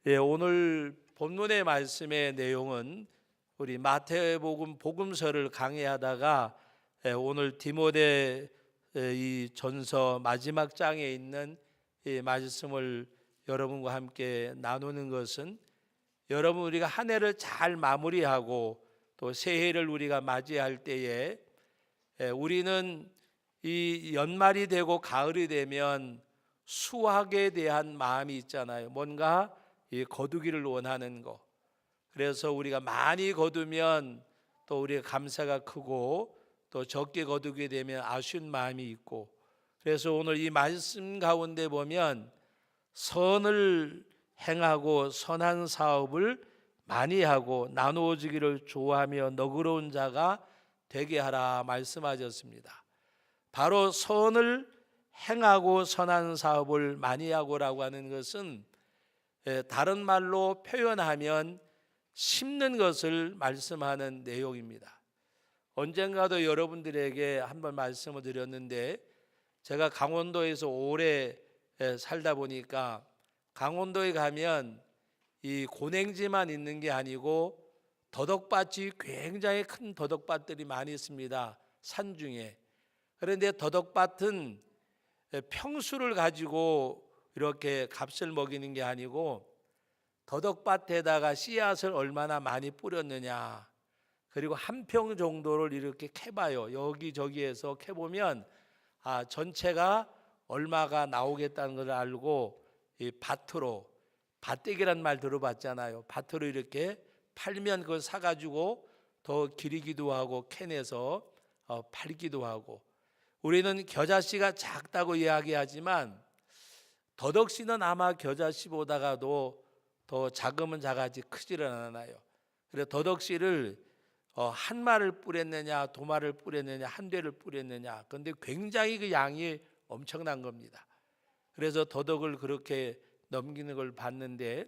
오늘 본문의 말씀의 내용은 우리 마태복음 복음서를 강의하다가 오늘 디모데 이 전서 마지막 장에 있는 이 말씀을 여러분과 함께 나누는 것은, 여러분 우리가 한 해를 잘 마무리하고 또 새해를 우리가 맞이할 때에 우리는 이 연말이 되고 가을이 되면 수확에 대한 마음이 있잖아요. 뭔가 거두기를 원하는 거. 그래서 우리가 많이 거두면 또 우리가 감사가 크고, 또 적게 거두게 되면 아쉬운 마음이 있고, 그래서 오늘 이 말씀 가운데 보면 선을 행하고 선한 사업을 많이 하고 나누어지기를 좋아하며 너그러운 자가 되게 하라 말씀하셨습니다. 바로 선을 행하고 선한 사업을 많이 하고라고 하는 것은 다른 말로 표현하면 심는 것을 말씀하는 내용입니다. 언젠가도 여러분들에게 한번 말씀을 드렸는데, 제가 강원도에서 오래 살다 보니까 강원도에 가면 이 고냉지만 있는 게 아니고 더덕밭이 굉장히 큰 더덕밭들이 많이 있습니다. 산 중에. 그런데 더덕밭은 평수를 가지고 이렇게 값을 먹이는 게 아니고, 더덕밭에다가 씨앗을 얼마나 많이 뿌렸느냐, 그리고 한 평 정도를 이렇게 캐봐요. 여기저기에서 캐보면 전체가 얼마가 나오겠다는 걸 알고, 이 밭으로, 밭대기란 말 들어봤잖아요. 밭으로 이렇게 팔면 그걸 사가지고 더 기르기도 하고 캐내서 팔기도 하고. 우리는 겨자씨가 작다고 이야기하지만 더덕씨는 아마 겨자씨보다가도 더 작으면 작아지 크지는 않아요. 그래서 더덕씨를 한 마를 뿌렸느냐, 두 마를 뿌렸느냐, 한 대를 뿌렸느냐, 그런데 굉장히 그 양이 엄청난 겁니다. 그래서 더덕을 그렇게 넘기는 걸 봤는데,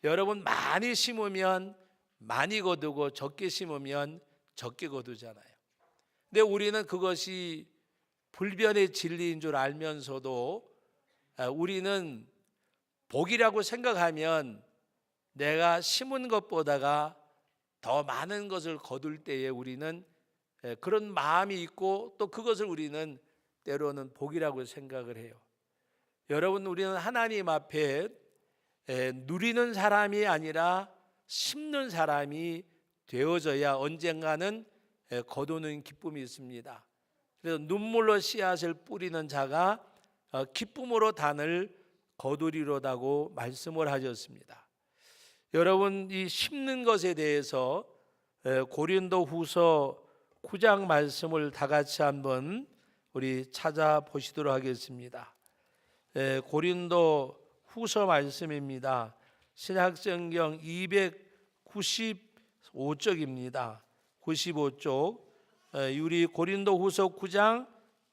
여러분 많이 심으면 많이 거두고 적게 심으면 적게 거두잖아요. 근데 우리는 그것이 불변의 진리인 줄 알면서도 우리는 복이라고 생각하면 내가 심은 것보다가 더 많은 것을 거둘 때에 우리는 그런 마음이 있고, 또 그것을 우리는 때로는 복이라고 생각을 해요. 여러분, 우리는 하나님 앞에 누리는 사람이 아니라 심는 사람이 되어져야 언젠가는 거두는 기쁨이 있습니다. 그래서 눈물로 씨앗을 뿌리는 자가 기쁨으로 단을 거두리로다고 말씀을 하셨습니다. 여러분, 이 심는 것에 대해서 고린도후서 9장 말씀을 다 같이 한번 우리 찾아보시도록 하겠습니다. 고린도후서 말씀입니다. 신약성경 295쪽입니다. 95쪽. 우리 고린도후서 9장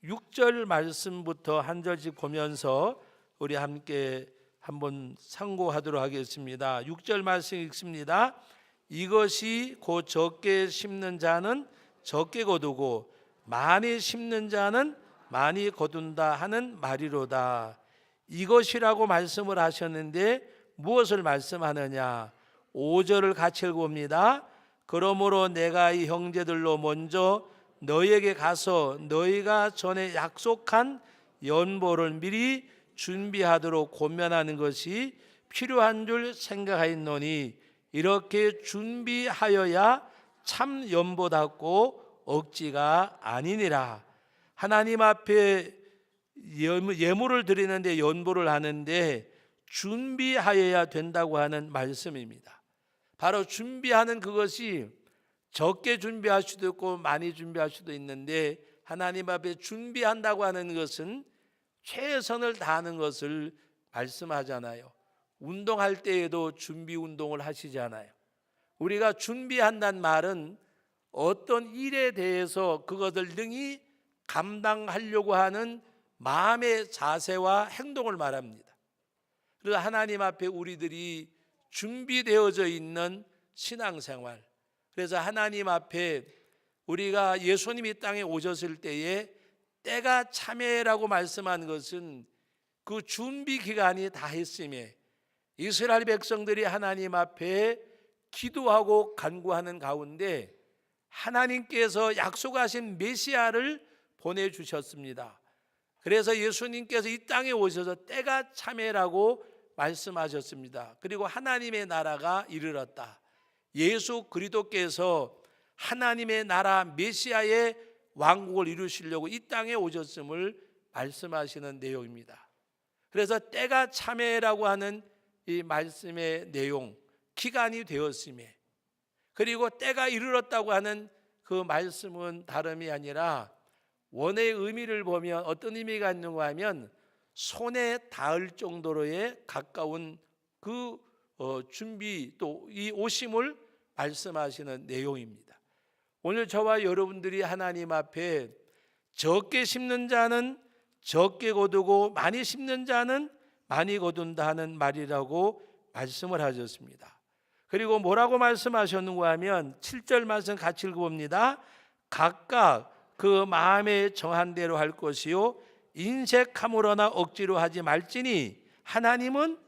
6절 말씀부터 한 절씩 보면서 우리 함께 한번 상고하도록 하겠습니다. 6절 말씀 읽습니다. 이것이 곧 적게 심는 자는 적게 거두고 많이 심는 자는 많이 거둔다 하는 말이로다. 이것이라고 말씀을 하셨는데 무엇을 말씀하느냐? 5절을 같이 읽어봅니다. 그러므로 내가 이 형제들로 먼저 너희에게 가서 너희가 전에 약속한 연보를 미리 준비하도록 권면하는 것이 필요한 줄 생각하였노니, 이렇게 준비하여야 참 연보답고 억지가 아니니라. 하나님 앞에 예물을 드리는데 연보를 하는데 준비하여야 된다고 하는 말씀입니다. 바로 준비하는 그것이 적게 준비할 수도 있고 많이 준비할 수도 있는데, 하나님 앞에 준비한다고 하는 것은 최선을 다하는 것을 말씀하잖아요. 운동할 때에도 준비 운동을 하시잖아요. 우리가 준비한다는 말은 어떤 일에 대해서 그것을 능히 감당하려고 하는 마음의 자세와 행동을 말합니다. 그래서 하나님 앞에 우리들이 준비되어져 있는 신앙생활, 그래서 하나님 앞에 우리가 예수님이 땅에 오셨을 때에 때가 참회라고 말씀한 것은 그 준비 기간이 다 했음에, 이스라엘 백성들이 하나님 앞에 기도하고 간구하는 가운데 하나님께서 약속하신 메시아를 보내주셨습니다. 그래서 예수님께서 이 땅에 오셔서 때가 참해라고 말씀하셨습니다. 그리고 하나님의 나라가 이르렀다. 예수 그리스도께서 하나님의 나라 메시아의 왕국을 이루시려고 이 땅에 오셨음을 말씀하시는 내용입니다. 그래서 때가 참해라고 하는 이 말씀의 내용, 기간이 되었음에, 그리고 때가 이르렀다고 하는 그 말씀은 다름이 아니라 원의 의미를 보면 어떤 의미가 있는가 하면 손에 닿을 정도로의 가까운 그 준비, 또 이 오심을 말씀하시는 내용입니다. 오늘 저와 여러분들이 하나님 앞에 적게 심는 자는 적게 거두고 많이 심는 자는 많이 거둔다 하는 말이라고 말씀을 하셨습니다. 그리고 뭐라고 말씀하셨는가 하면 7절 말씀 같이 읽어봅니다. 각각 그 마음에 정한 대로 할 것이요 인색함으로나 억지로 하지 말지니 하나님은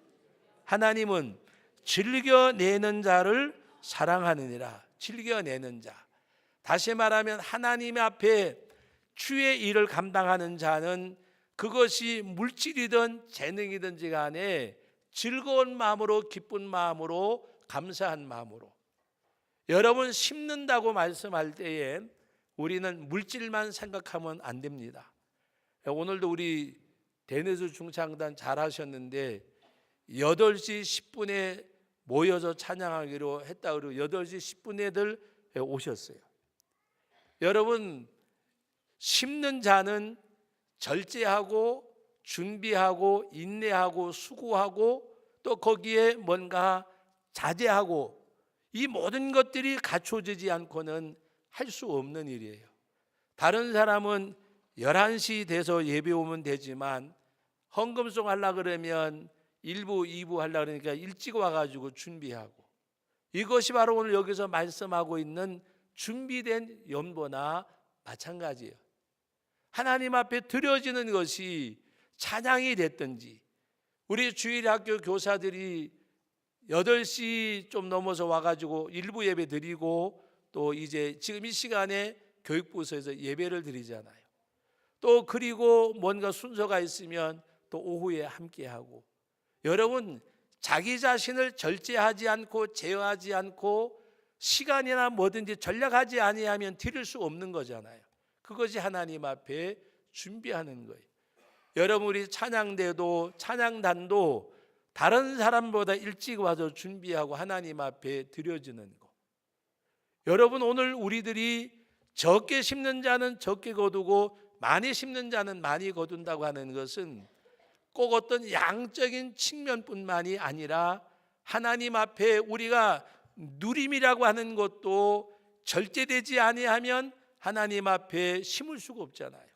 즐겨내는 자를 사랑하느니라. 즐겨내는 자, 다시 말하면 하나님 앞에 주의 일을 감당하는 자는 그것이 물질이든 재능이든지 간에 즐거운 마음으로, 기쁜 마음으로, 감사한 마음으로. 여러분, 심는다고 말씀할 때에 우리는 물질만 생각하면 안 됩니다. 오늘도 우리 대내수 중창단 잘하셨는데 8시 10분에 모여서 찬양하기로 했다 그러고 8시 10분에들 오셨어요. 여러분, 심는 자는 절제하고 준비하고 인내하고 수고하고 또 거기에 뭔가 자제하고 이 모든 것들이 갖춰지지 않고는 할 수 없는 일이에요. 다른 사람은 11시 돼서 예배 오면 되지만 헌금송 하려고 그러면 1부, 2부 하려고 그러니까 일찍 와가지고 준비하고, 이것이 바로 오늘 여기서 말씀하고 있는 준비된 연보나 마찬가지예요. 하나님 앞에 드려지는 것이 찬양이 됐든지, 우리 주일학교 교사들이 8시 좀 넘어서 와가지고 일부 예배 드리고 또 이제 지금 이 시간에 교육부서에서 예배를 드리잖아요. 또 그리고 뭔가 순서가 있으면 또 오후에 함께하고, 여러분, 자기 자신을 절제하지 않고 제어하지 않고 시간이나 뭐든지 전략하지 아니하면 드릴 수 없는 거잖아요. 그것이 하나님 앞에 준비하는 거예요. 여러분, 우리 찬양대도 찬양단도 다른 사람보다 일찍 와서 준비하고 하나님 앞에 드려지는 거. 여러분, 오늘 우리들이 적게 심는 자는 적게 거두고 많이 심는 자는 많이 거둔다고 하는 것은 꼭 어떤 양적인 측면뿐만이 아니라 하나님 앞에 우리가 누림이라고 하는 것도 절제되지 아니하면 하나님 앞에 심을 수가 없잖아요.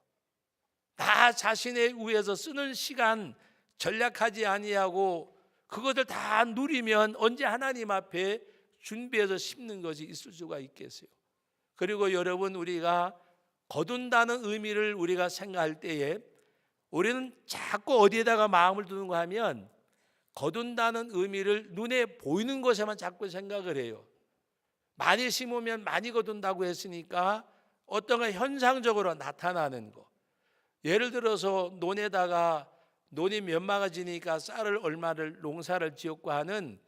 나 자신의 위해서 쓰는 시간 전략하지 아니하고 그것을 다 누리면 언제 하나님 앞에 준비해서 심는 것이 있을 수가 있겠어요. 그리고 여러분, 우리가 거둔다는 의미를 우리가 생각할 때에 우리는 자꾸 어디에다가 마음을 두는가 하면 거둔다는 의미를 눈에 보이는 것에만 자꾸 생각을 해요. 많이 심으면 많이 거둔다고 했으니까 어떤 현상적으로 나타나는 거. 예를 들어서 논에다가 논이 면막아지니까 쌀을 얼마를 농사를 지었고 하는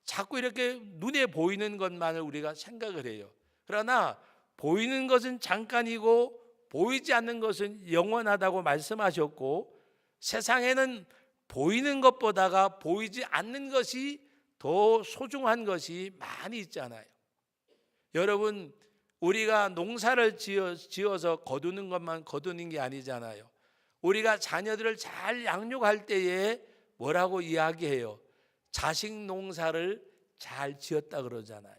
자꾸 이렇게 눈에 보이는 것만을 우리가 생각을 해요. 그러나 보이는 것은 잠깐이고 보이지 않는 것은 영원하다고 말씀하셨고, 세상에는 보이는 것보다가 보이지 않는 것이 더 소중한 것이 많이 있잖아요. 여러분, 우리가 농사를 지어서 거두는 것만 거두는 게 아니잖아요. 우리가 자녀들을 잘 양육할 때에 뭐라고 이야기해요? 자식 농사를 잘 지었다 그러잖아요.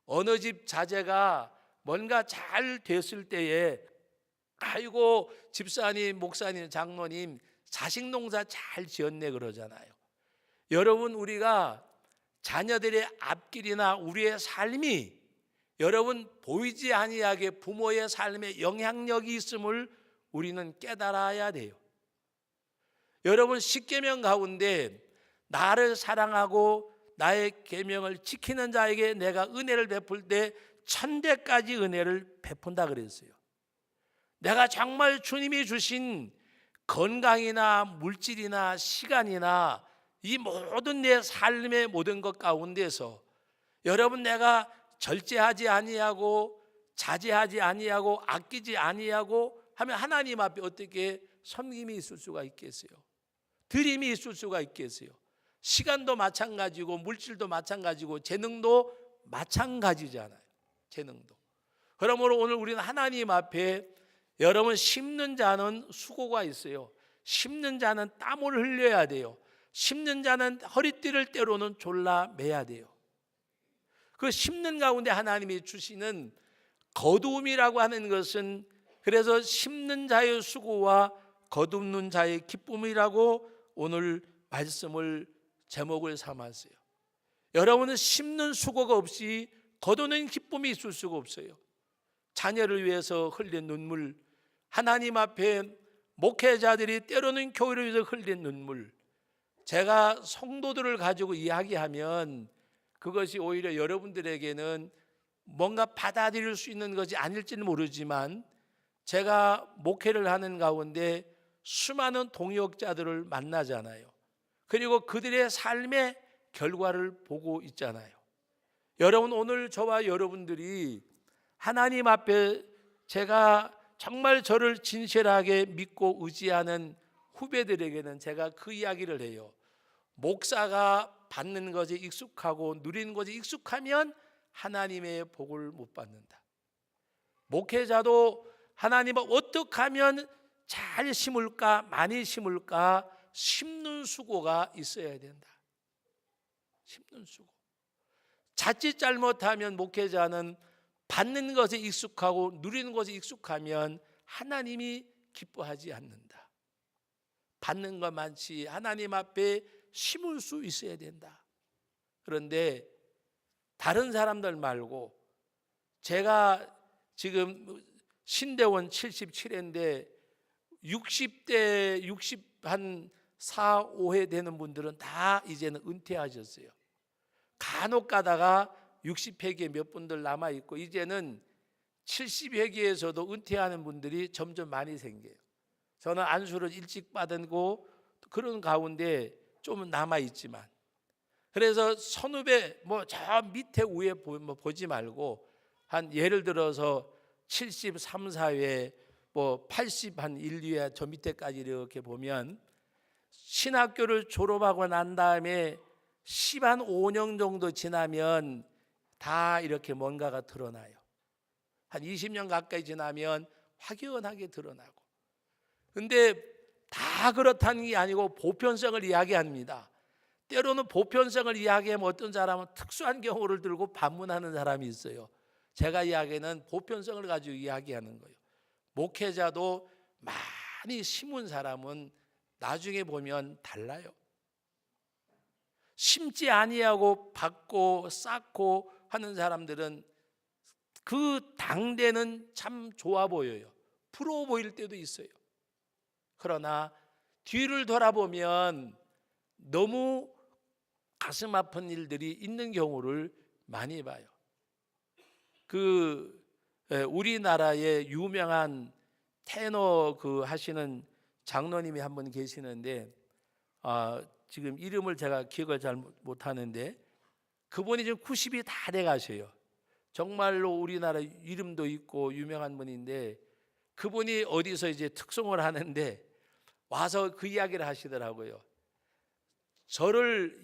어느 집 자제가 뭔가 잘 됐을 때에 아이고 집사님, 목사님, 장로님 자식 농사 잘 지었네 그러잖아요. 여러분, 우리가 자녀들의 앞길이나 우리의 삶이 여러분 보이지 아니하게 부모의 삶에 영향력이 있음을 우리는 깨달아야 돼요. 여러분, 십계명 가운데 나를 사랑하고 나의 계명을 지키는 자에게 내가 은혜를 베풀 때 1000배까지 은혜를 베푼다 그랬어요. 내가 정말 주님이 주신 건강이나 물질이나 시간이나 이 모든 내 삶의 모든 것 가운데서 여러분, 내가 절제하지 아니하고 자제하지 아니하고 아끼지 아니하고 하면 하나님 앞에 어떻게 섬김이 있을 수가 있겠어요? 드림이 있을 수가 있겠어요? 시간도 마찬가지고 물질도 마찬가지고 재능도 마찬가지잖아요. 재능도. 그러므로 오늘 우리는 하나님 앞에 여러분, 심는 자는 수고가 있어요. 심는 자는 땀을 흘려야 돼요. 심는 자는 허리띠를 때로는 졸라매야 돼요. 그 심는 가운데 하나님이 주시는 거두음이라고 하는 것은, 그래서 심는 자의 수고와 거두는 자의 기쁨이라고 오늘 말씀을 제목을 삼았어요. 여러분은 심는 수고가 없이 거두는 기쁨이 있을 수가 없어요. 자녀를 위해서 흘린 눈물, 하나님 앞에 목회자들이 때로는 교회를 위해서 흘린 눈물, 제가 성도들을 가지고 이야기하면 그것이 오히려 여러분들에게는 뭔가 받아들일 수 있는 것이 아닐지는 모르지만, 제가 목회를 하는 가운데 수많은 동역자들을 만나잖아요. 그리고 그들의 삶의 결과를 보고 있잖아요. 여러분, 오늘 저와 여러분들이 하나님 앞에, 제가 정말 저를 진실하게 믿고 의지하는 후배들에게는 제가 그 이야기를 해요. 목사가 받는 것에 익숙하고 누리는 것에 익숙하면 하나님의 복을 못 받는다. 목회자도 하나님은 어떻게 하면 잘 심을까, 많이 심을까, 심는 수고가 있어야 된다. 심는 수고. 자칫 잘못하면 목회자는 받는 것에 익숙하고 누리는 것에 익숙하면 하나님이 기뻐하지 않는다. 받는 것만치 하나님 앞에 심을 수 있어야 된다. 그런데 다른 사람들 말고, 제가 지금 신대원 77회인데 60대 60한 4, 5회 되는 분들은 다 이제는 은퇴하셨어요. 간혹 가다가 60회기에 몇 분들 남아있고, 이제는 70회기에서도 은퇴하는 분들이 점점 많이 생겨요. 저는 안수를 일찍 받고 그런 가운데 좀 남아있지만, 그래서 선후배 저 밑에 위에 보지 말고, 한 예를 들어서 73, 4회 80 한 1, 2회 저 밑에까지 이렇게 보면, 신학교를 졸업하고 난 다음에 10 한 5년 정도 지나면 다 이렇게 뭔가가 드러나요. 한 20년 가까이 지나면 확연하게 드러나고. 근데 다 그렇다는 게 아니고 보편성을 이야기합니다. 때로는 보편성을 이야기하면 어떤 사람은 특수한 경우를 들고 반문하는 사람이 있어요. 제가 이야기는 보편성을 가지고 이야기하는 거예요. 목회자도 많이 심은 사람은 나중에 보면 달라요. 심지 아니하고 받고 쌓고 하는 사람들은 그 당대는 참 좋아 보여요. 부러워 보일 때도 있어요. 그러나 뒤를 돌아보면 너무 가슴 아픈 일들이 있는 경우를 많이 봐요. 우리나라의 유명한 테너 하시는 장로님이 한 분 계시는데, 지금 이름을 제가 기억을 잘 못하는데, 그분이 지금 90이 다 돼 가셔요. 정말로 우리나라 이름도 있고 유명한 분인데, 그분이 어디서 이제 특송을 하는데 와서 그 이야기를 하시더라고요.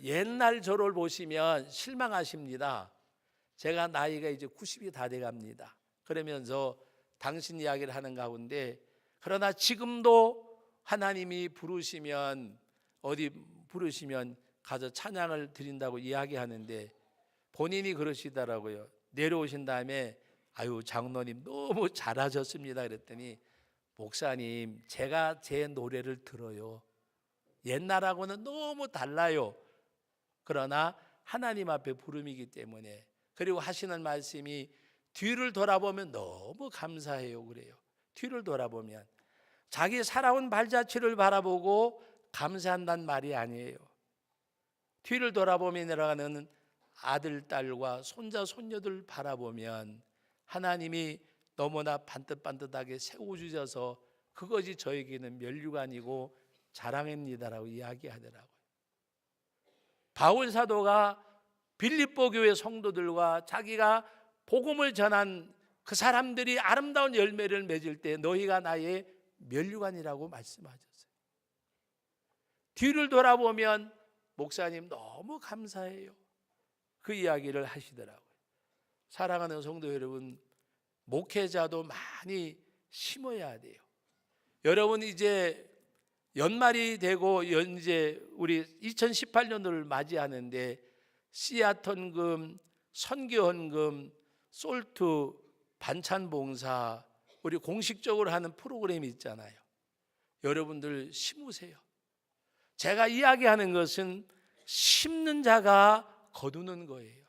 옛날 저를 보시면 실망하십니다. 제가 나이가 이제 90이 다 돼 갑니다. 그러면서 당신 이야기를 하는 가운데, 그러나 지금도 하나님이 부르시면 가서 찬양을 드린다고 이야기하는데, 본인이 그러시더라고요. 내려오신 다음에 아유 장로님 너무 잘하셨습니다 그랬더니, 목사님 제가 제 노래를 들어요. 옛날하고는 너무 달라요. 그러나 하나님 앞에 부름이기 때문에. 그리고 하시는 말씀이 뒤를 돌아보면 너무 감사해요 그래요. 뒤를 돌아보면 자기 살아온 발자취를 바라보고 감사한다는 말이 아니에요. 뒤를 돌아보며 내려가는 아들, 딸과 손자, 손녀들 바라보면 하나님이 너무나 반듯반듯하게 세워주셔서 그것이 저에게는 면류관이고 자랑입니다라고 이야기하더라고요. 바울 사도가 빌립보 교회 성도들과 자기가 복음을 전한 그 사람들이 아름다운 열매를 맺을 때 너희가 나의 면류관이라고 말씀하셨어요. 뒤를 돌아보면 목사님 너무 감사해요. 그 이야기를 하시더라고요. 사랑하는 성도 여러분, 목회자도 많이 심어야 돼요. 여러분 이제 연말이 되고 이제 우리 2018년도를 맞이하는데 씨앗헌금, 선교헌금, 솔트, 반찬봉사 우리 공식적으로 하는 프로그램이 있잖아요. 여러분들 심으세요. 제가 이야기하는 것은 심는 자가 거두는 거예요.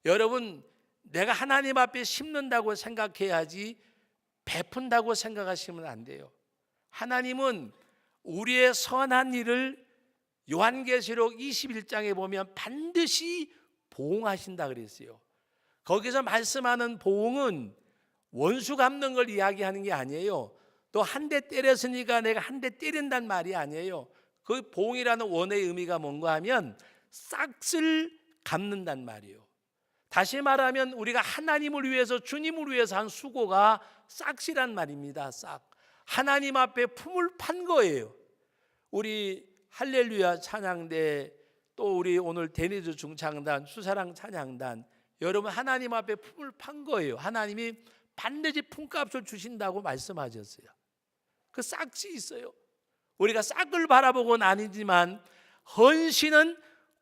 여러분 내가 하나님 앞에 심는다고 생각해야지 베푼다고 생각하시면 안 돼요. 하나님은 우리의 선한 일을 요한계시록 21장에 보면 반드시 보응하신다 그랬어요. 거기서 말씀하는 보응은 원수 갚는 걸 이야기하는 게 아니에요. 또 한 대 때렸으니까 내가 한 대 때린단 말이 아니에요. 그 보응이라는 원어의 의미가 뭔가 하면 싹을 갚는단 말이에요. 다시 말하면 우리가 하나님을 위해서 주님을 위해서 한 수고가 싹이란 말입니다. 싹. 하나님 앞에 품을 판 거예요. 우리 할렐루야 찬양대 또 우리 오늘 데니즈 중창단 수사랑 찬양단 여러분 하나님 앞에 품을 판 거예요. 하나님이 반드시 품값을 주신다고 말씀하셨어요. 그 싹이 있어요. 우리가 싹을 바라보고는 아니지만 헌신은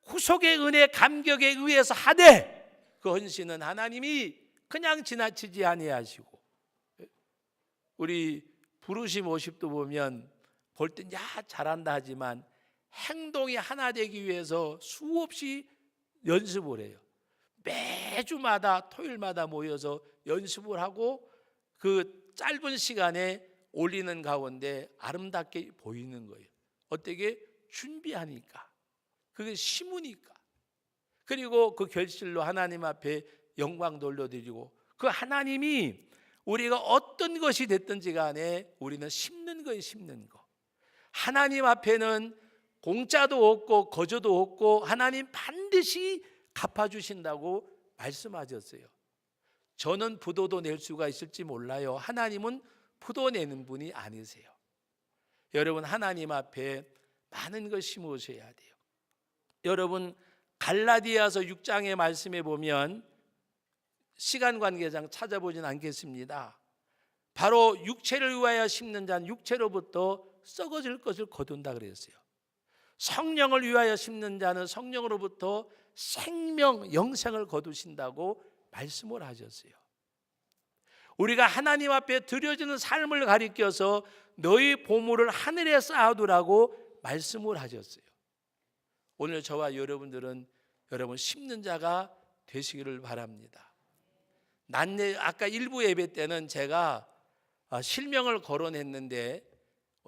후속의 은혜 감격에 의해서 하되 그 헌신은 하나님이 그냥 지나치지 아니하시고 우리 부르심 50도 보면 볼 땐 야 잘한다 하지만 행동이 하나 되기 위해서 수없이 연습을 해요. 매주마다 토요일마다 모여서 연습을 하고 그 짧은 시간에 올리는 가운데 아름답게 보이는 거예요. 어떻게? 준비하니까. 그게 심으니까. 그리고 그 결실로 하나님 앞에 영광 돌려드리고 그 하나님이 우리가 어떤 것이 됐든지 간에 우리는 심는 거예요. 심는 거. 하나님 앞에는 공짜도 없고 거저도 없고 하나님 반드시 갚아주신다고 말씀하셨어요. 저는 부도도 낼 수가 있을지 몰라요. 하나님은 부도 내는 분이 아니세요. 여러분 하나님 앞에 많은 걸 심으셔야 돼요. 여러분 갈라디아서 6장의 말씀에 보면 시간 관계상 찾아보진 않겠습니다. 바로 육체를 위하여 심는 자는 육체로부터 썩어질 것을 거둔다 그랬어요. 성령을 위하여 심는 자는 성령으로부터 생명, 영생을 거두신다고 말씀을 하셨어요. 우리가 하나님 앞에 드려지는 삶을 가리켜서 너희 보물을 하늘에 쌓아두라고 말씀을 하셨어요. 오늘 저와 여러분들은 여러분 심는 자가 되시기를 바랍니다. 아까 일부 예배 때는 제가 실명을 거론했는데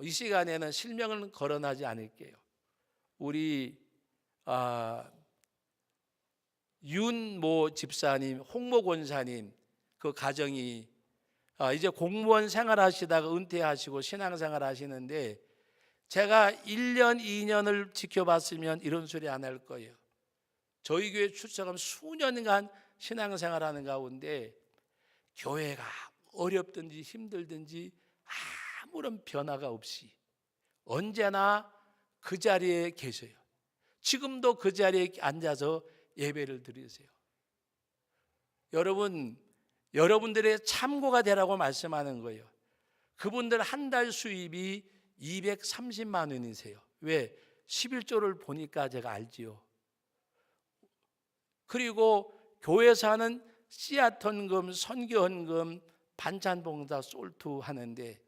이 시간에는 실명을 거론하지 않을게요. 우리 윤모 집사님, 홍모 권사님 그 가정이 이제 공무원 생활하시다가 은퇴하시고 신앙생활 하시는데 제가 1년, 2년을 지켜봤으면 이런 소리 안 할 거예요. 저희 교회 출석하면 수년간 신앙생활하는 가운데 교회가 어렵든지 힘들든지 아무런 변화가 없이 언제나 그 자리에 계셔요. 지금도 그 자리에 앉아서 예배를 드리세요. 여러분들의 참고가 되라고 말씀하는 거예요. 그분들 한 달 수입이 230만 원이세요. 왜? 11조를 보니까 제가 알지요. 그리고 교회에서 하는 씨앗헌금, 선교헌금, 반찬봉사, 솔트 하는데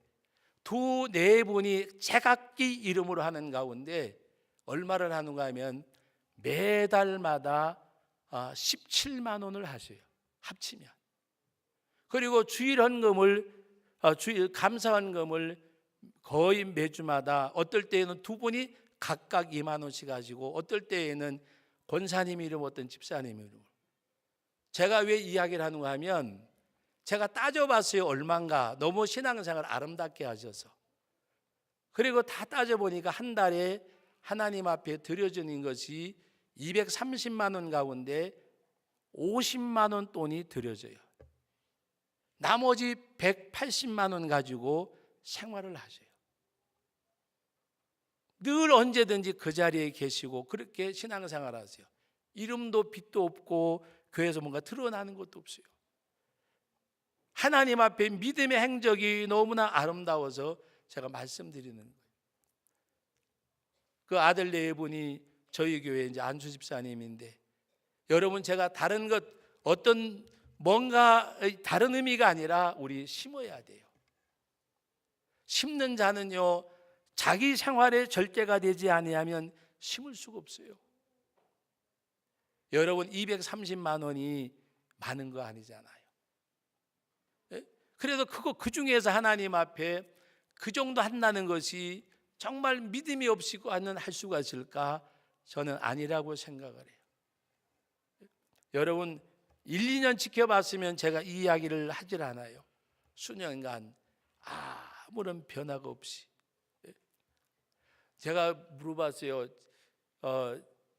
두 네 분이 제각기 이름으로 하는 가운데 얼마를 하는가 하면 매달마다 17만 원을 하셔요. 합치면. 그리고 주일 감사헌금을 거의 매주마다 어떨 때는 두 분이 각각 2만 원씩 가지고 어떨 때에는 권사님 이름 어떤 집사님 이름. 제가 왜 이야기를 하는가 하면 제가 따져봤어요. 얼마인가. 너무 신앙생활 아름답게 하셔서. 그리고 다 따져보니까 한 달에 하나님 앞에 드려지는 것이 230만 원 가운데 50만 원 돈이 드려져요. 나머지 180만 원 가지고 생활을 하셔요. 늘 언제든지 그 자리에 계시고 그렇게 신앙생활 하세요. 이름도 빛도 없고 교회에서 뭔가 드러나는 것도 없어요. 하나님 앞에 믿음의 행적이 너무나 아름다워서 제가 말씀드리는 거예요. 그 아들 네 분이 저희 교회 이제 안수 집사님인데, 여러분 제가 다른 것 어떤 뭔가 다른 의미가 아니라 우리 심어야 돼요. 심는 자는요 자기 생활에 절제가 되지 아니하면 심을 수가 없어요. 여러분 230만 원이 많은 거 아니잖아요. 그래도 그 중에서 하나님 앞에 그 정도 한다는 것이 정말 믿음이 없이는 할 수가 있을까? 저는 아니라고 생각을 해요. 여러분 1, 2년 지켜봤으면 제가 이 이야기를 하질 않아요. 수년간 아무런 변화가 없이. 제가 물어봤어요.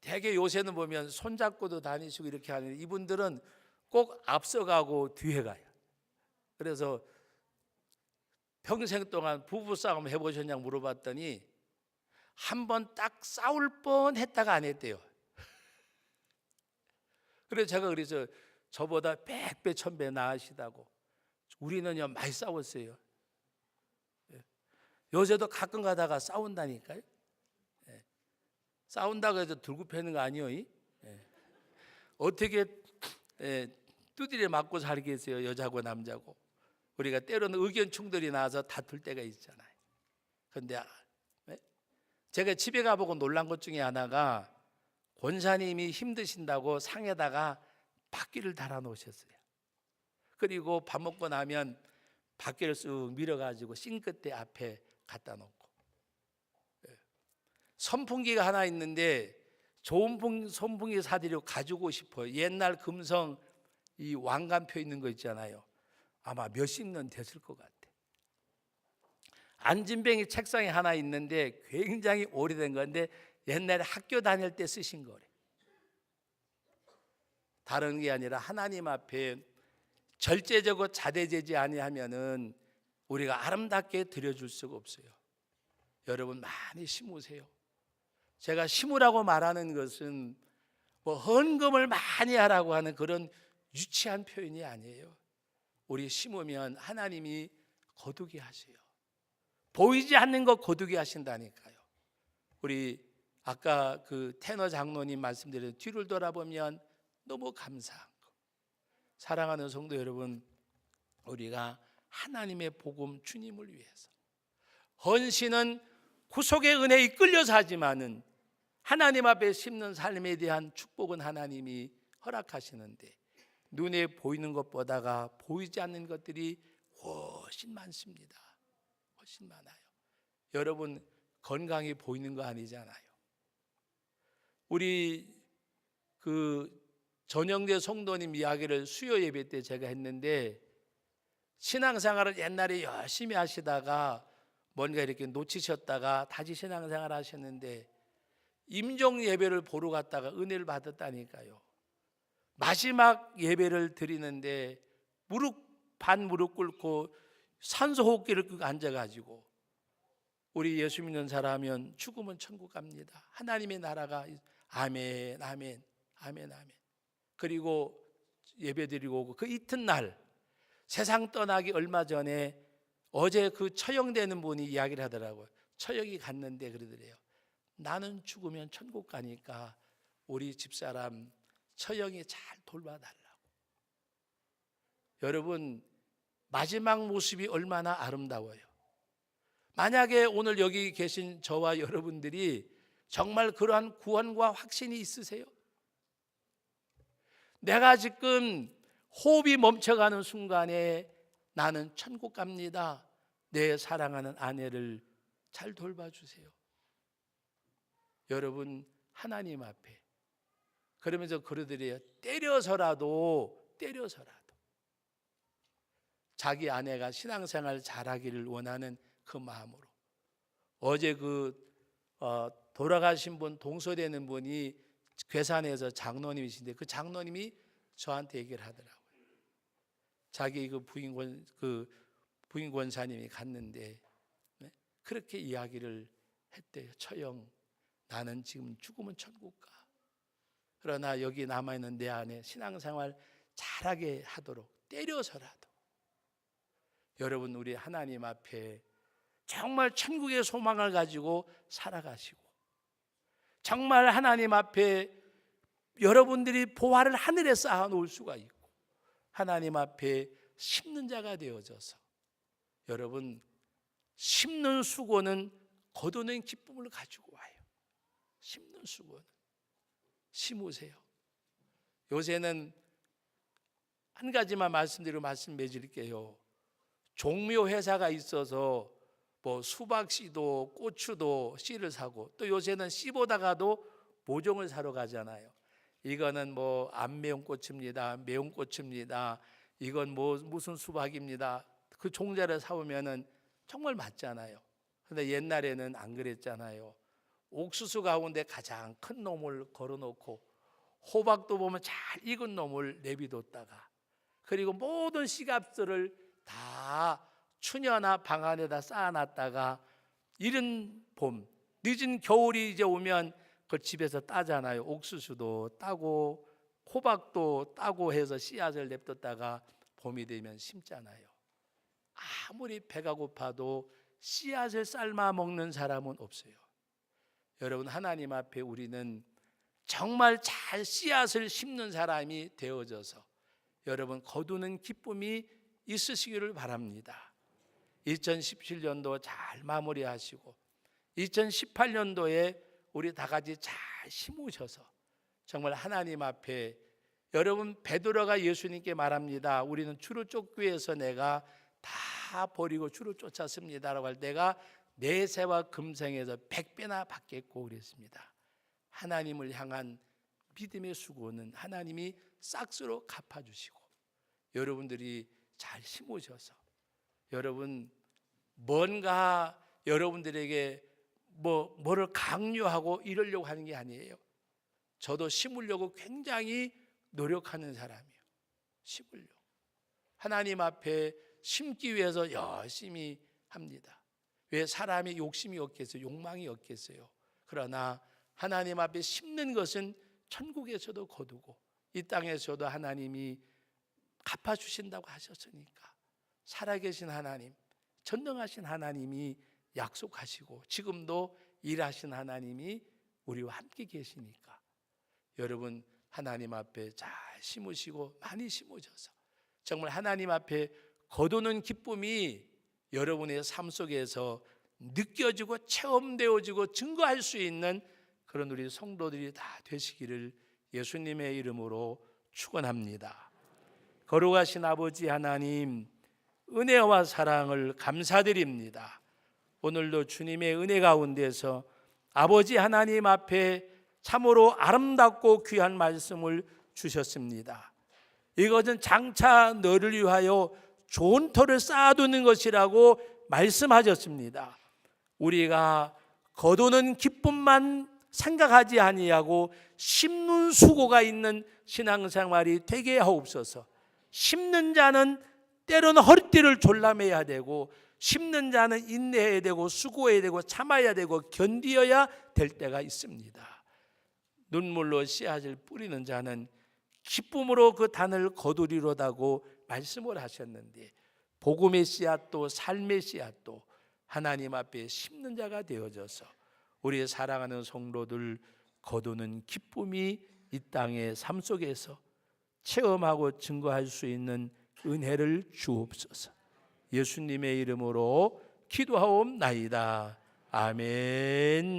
대개 요새는 보면 손잡고도 다니시고 이렇게 하는데 이분들은 꼭 앞서가고 뒤에 가요. 그래서 평생 동안 부부싸움 해보셨냐고 물어봤더니 한 번 딱 싸울 뻔 했다가 안 했대요. 그래서 제가 그래서 저보다 100배 1000배 나으시다고. 우리는요 많이 싸웠어요. 요새도 가끔 가다가 싸운다니까요. 싸운다고 해서 들고 패는 거 아니에요. 어떻게 두드려 맞고 살겠어요. 여자고 남자고. 우리가 때로는 의견 충돌이 나와서 다툴 때가 있잖아요. 그런데 제가 집에 가보고 놀란 것 중에 하나가 권사님이 힘드신다고 상에다가 바퀴를 달아 놓으셨어요. 그리고 밥 먹고 나면 바퀴를 쓱 밀어가지고 싱크대 앞에 갖다 놓고, 선풍기가 하나 있는데 좋은 선풍기 사드리고 가지고 싶어요. 옛날 금성 이 왕관표 있는 거 있잖아요. 아마 몇십 년 됐을 것 같아. 안진뱅이 책상이 하나 있는데 굉장히 오래된 건데 옛날에 학교 다닐 때 쓰신 거래. 다른 게 아니라 하나님 앞에 절제적으로 자대되지 아니하면은 우리가 아름답게 드려줄 수가 없어요. 여러분 많이 심으세요. 제가 심으라고 말하는 것은 뭐 헌금을 많이 하라고 하는 그런 유치한 표현이 아니에요. 우리 심으면 하나님이 거두게 하세요. 보이지 않는 것 거두게 하신다니까요. 우리 아까 그 테너 장로님 말씀드린 뒤를 돌아보면 너무 감사한 거. 사랑하는 성도 여러분, 우리가 하나님의 복음 주님을 위해서 헌신은 구속의 은혜에 이끌려서 하지만은 하나님 앞에 심는 삶에 대한 축복은 하나님이 허락하시는데 눈에 보이는 것보다가 보이지 않는 것들이 훨씬 많습니다. 훨씬 많아요. 여러분 건강이 보이는 거 아니잖아요. 우리 그 전영대 성도님 이야기를 수요 예배 때 제가 했는데, 신앙생활을 옛날에 열심히 하시다가 뭔가 이렇게 놓치셨다가 다시 신앙생활 하셨는데 임종 예배를 보러 갔다가 은혜를 받았다니까요. 마지막 예배를 드리는데 무릎 꿇고 산소호흡기를 끄고 앉아가지고, 우리 예수 믿는 사람은 죽으면 천국 갑니다. 하나님의 나라가 아멘 아멘 아멘 아멘. 그리고 예배드리고 오고 그 이튿날 세상 떠나기 얼마 전에 어제 그 처형되는 분이 이야기를 하더라고요. 처형이 갔는데 그러더래요. 나는 죽으면 천국 가니까 우리 집사람 처형이 잘 돌봐달라고. 여러분 마지막 모습이 얼마나 아름다워요. 만약에 오늘 여기 계신 저와 여러분들이 정말 그러한 구원과 확신이 있으세요? 내가 지금 호흡이 멈춰가는 순간에 나는 천국 갑니다. 내 사랑하는 아내를 잘 돌봐주세요. 여러분 하나님 앞에 그러면서 그러더래요. 때려서라도 자기 아내가 신앙생활 잘하기를 원하는 그 마음으로. 어제 돌아가신 분, 동서되는 분이 괴산에서 장로님이신데 그 장로님이 저한테 얘기를 하더라고요. 자기 부인 권사님이 갔는데 그렇게 이야기를 했대요. 처형, 나는 지금 죽으면 천국 가. 그러나 여기 남아있는 내 안에 신앙생활 잘하게 하도록 때려서라도. 여러분, 우리 하나님 앞에 정말 천국의 소망을 가지고 살아가시고 정말 하나님 앞에 여러분들이 보화를 하늘에 쌓아 놓을 수가 있고 하나님 앞에 심는 자가 되어져서 여러분 심는 수고는 거두는 기쁨을 가지고 와요. 심는 수고는 심으세요. 요새는 한 가지만 말씀드리고 말씀 맺을게요. 종묘 회사가 있어서 뭐 수박 씨도 고추도 씨를 사고 또 요새는 씨 보다가도 모종을 사러 가잖아요. 이거는 뭐 안 매운 고추입니다. 매운 고추입니다. 이건 뭐 무슨 수박입니다. 그 종자를 사오면은 정말 맞잖아요. 그런데 옛날에는 안 그랬잖아요. 옥수수 가운데 가장 큰 놈을 걸어놓고 호박도 보면 잘 익은 놈을 내비뒀다가 그리고 모든 씨값들을 다 추녀나 방 안에다 쌓아놨다가 이른 봄, 늦은 겨울이 이제 오면 그 집에서 따잖아요. 옥수수도 따고 호박도 따고 해서 씨앗을 냅뒀다가 봄이 되면 심잖아요. 아무리 배가 고파도 씨앗을 삶아 먹는 사람은 없어요. 여러분 하나님 앞에 우리는 정말 잘 씨앗을 심는 사람이 되어져서 여러분 거두는 기쁨이 있으시기를 바랍니다. 2017년도 잘 마무리하시고 2018년도에 우리 다 같이 잘 심으셔서 정말 하나님 앞에 여러분 베드로가 예수님께 말합니다. 우리는 주를 쫓기 위해서 내가 다 버리고 주를 쫓았습니다라고 할 때가 내세와 금생에서 100배나 받겠고 그랬습니다. 하나님을 향한 믿음의 수고는 하나님이 싹스로 갚아주시고 여러분들이 잘 심으셔서 여러분 뭔가 여러분들에게 뭐를 강요하고 이러려고 하는 게 아니에요. 저도 심으려고 굉장히 노력하는 사람이에요. 심으려고 하나님 앞에 심기 위해서 열심히 합니다. 왜 사람이 욕심이 없겠어요? 욕망이 없겠어요? 그러나 하나님 앞에 심는 것은 천국에서도 거두고 이 땅에서도 하나님이 갚아주신다고 하셨으니까 살아계신 하나님, 전능하신 하나님이 약속하시고 지금도 일하신 하나님이 우리와 함께 계시니까 여러분 하나님 앞에 잘 심으시고 많이 심으셔서 정말 하나님 앞에 거두는 기쁨이 여러분의 삶 속에서 느껴지고 체험되어지고 증거할 수 있는 그런 우리 성도들이 다 되시기를 예수님의 이름으로 축원합니다. 거룩하신 아버지 하나님, 은혜와 사랑을 감사드립니다. 오늘도 주님의 은혜 가운데서 아버지 하나님 앞에 참으로 아름답고 귀한 말씀을 주셨습니다. 이것은 장차 너를 위하여 좋은 터를 쌓아두는 것이라고 말씀하셨습니다. 우리가 거두는 기쁨만 생각하지 아니하고 심는 수고가 있는 신앙생활이 되게 하옵소서. 심는 자는 때로는 허리띠를 졸라매야 되고 심는 자는 인내해야 되고 수고해야 되고 참아야 되고 견디어야 될 때가 있습니다. 눈물로 씨앗을 뿌리는 자는 기쁨으로 그 단을 거두리로다고 말씀을 하셨는데 복음의 씨앗도 삶의 씨앗도 하나님 앞에 심는 자가 되어져서 우리의 사랑하는 성도들 거두는 기쁨이 이 땅의 삶 속에서 체험하고 증거할 수 있는 은혜를 주옵소서. 예수님의 이름으로 기도하옵나이다. 아멘.